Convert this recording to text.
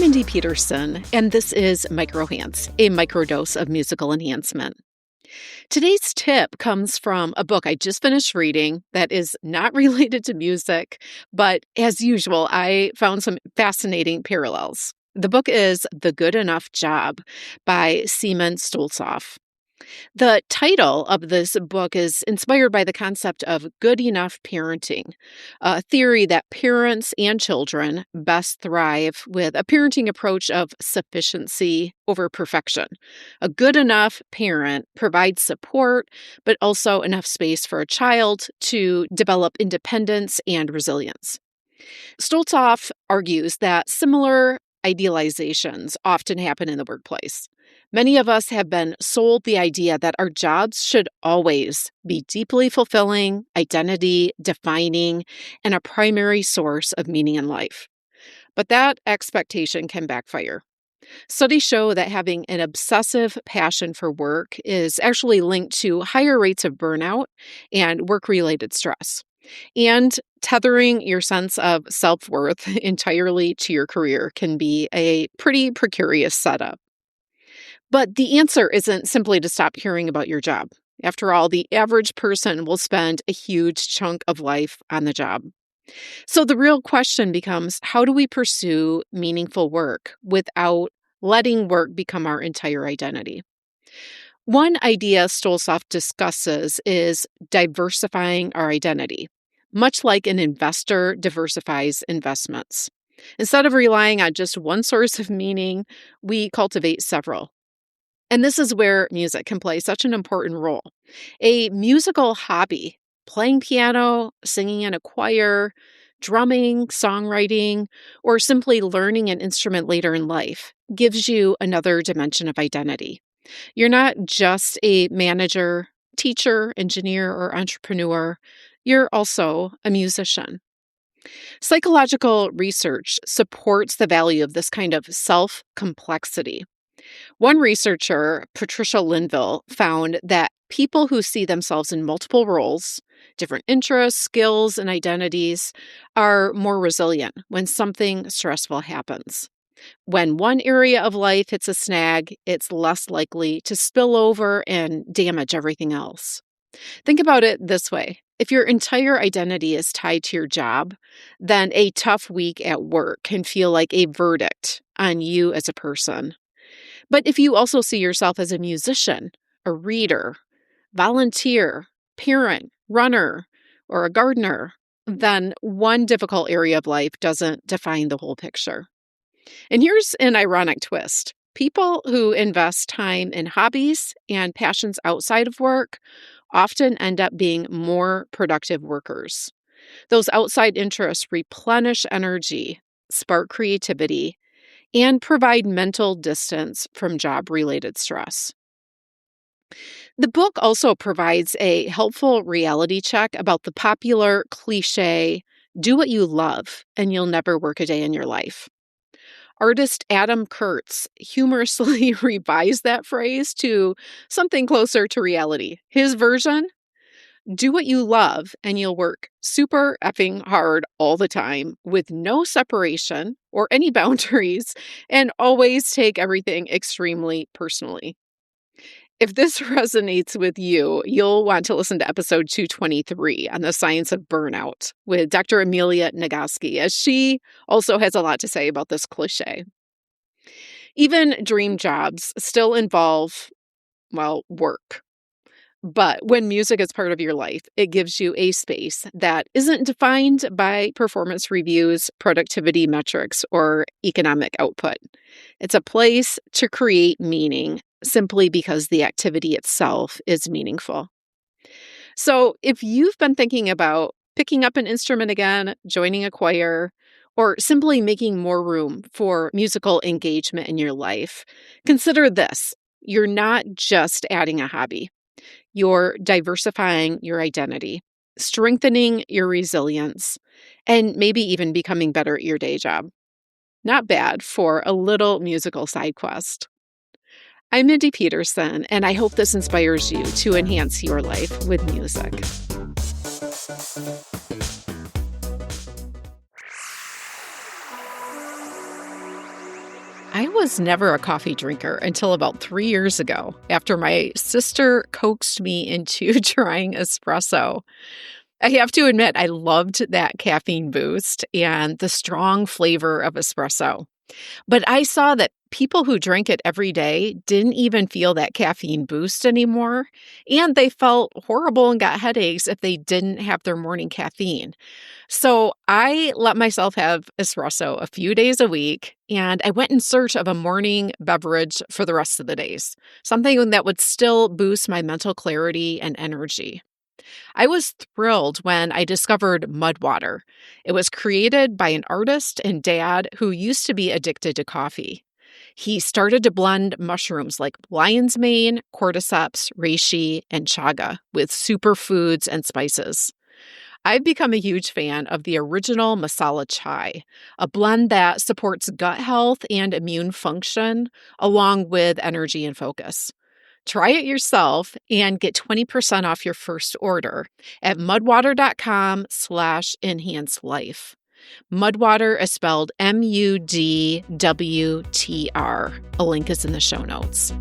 Mindy Peterson, and this is Microhance, a microdose of musical enhancement. Today's tip comes from a book I just finished reading that is not related to music, but as usual, I found some fascinating parallels. The book is The Good Enough Job by Seaman Stolzoff. The title of this book is inspired by the concept of good enough parenting, a theory that parents and children best thrive with a parenting approach of sufficiency over perfection. A good enough parent provides support, but also enough space for a child to develop independence and resilience. Stolzoff argues that similar idealizations often happen in the workplace. Many of us have been sold the idea that our jobs should always be deeply fulfilling, identity defining, and a primary source of meaning in life. But that expectation can backfire. Studies show that having an obsessive passion for work is actually linked to higher rates of burnout and work-related stress. And tethering your sense of self-worth entirely to your career can be a pretty precarious setup. But the answer isn't simply to stop caring about your job. After all, the average person will spend a huge chunk of life on the job. So the real question becomes, how do we pursue meaningful work without letting work become our entire identity? One idea Stolzoff discusses is diversifying our identity, much like an investor diversifies investments. Instead of relying on just one source of meaning, we cultivate several. And this is where music can play such an important role. A musical hobby, playing piano, singing in a choir, drumming, songwriting, or simply learning an instrument later in life, gives you another dimension of identity. You're not just a manager, teacher, engineer, or entrepreneur. You're also a musician. Psychological research supports the value of this kind of self-complexity. One researcher, Patricia Linville, found that people who see themselves in multiple roles, different interests, skills, and identities, are more resilient when something stressful happens. When one area of life hits a snag, it's less likely to spill over and damage everything else. Think about it this way. If your entire identity is tied to your job, then a tough week at work can feel like a verdict on you as a person. But if you also see yourself as a musician, a reader, volunteer, parent, runner, or a gardener, then one difficult area of life doesn't define the whole picture. And here's an ironic twist. People who invest time in hobbies and passions outside of work often end up being more productive workers. Those outside interests replenish energy, spark creativity, and provide mental distance from job-related stress. The book also provides a helpful reality check about the popular cliche, do what you love and you'll never work a day in your life. Artist Adam Kurtz humorously revised that phrase to something closer to reality. His version: do what you love and you'll work super effing hard all the time with no separation or any boundaries and always take everything extremely personally. If this resonates with you, you'll want to listen to episode 223 on the science of burnout with Dr. Amelia Nagoski, as she also has a lot to say about this cliche. Even dream jobs still involve, work. But when music is part of your life, it gives you a space that isn't defined by performance reviews, productivity metrics, or economic output. It's a place to create meaning simply because the activity itself is meaningful. So if you've been thinking about picking up an instrument again, joining a choir, or simply making more room for musical engagement in your life, consider this. You're not just adding a hobby. You're diversifying your identity, strengthening your resilience, and maybe even becoming better at your day job. Not bad for a little musical side quest. I'm Mindy Peterson, and I hope this inspires you to enhance your life with music. was never a coffee drinker until about 3 years ago, after my sister coaxed me into trying espresso. I have to admit, I loved that caffeine boost and the strong flavor of espresso. But I saw that people who drank it every day didn't even feel that caffeine boost anymore, and they felt horrible and got headaches if they didn't have their morning caffeine. So I let myself have espresso a few days a week, and I went in search of a morning beverage for the rest of the days, something that would still boost my mental clarity and energy. I was thrilled when I discovered Mud Water. It was created by an artist and dad who used to be addicted to coffee. He started to blend mushrooms like lion's mane, cordyceps, reishi, and chaga with superfoods and spices. I've become a huge fan of the original masala chai, a blend that supports gut health and immune function, along with energy and focus. Try it yourself and get 20% off your first order at mudwater.com/enhancelife. Mudwater is spelled Mudwtr. A link is in the show notes.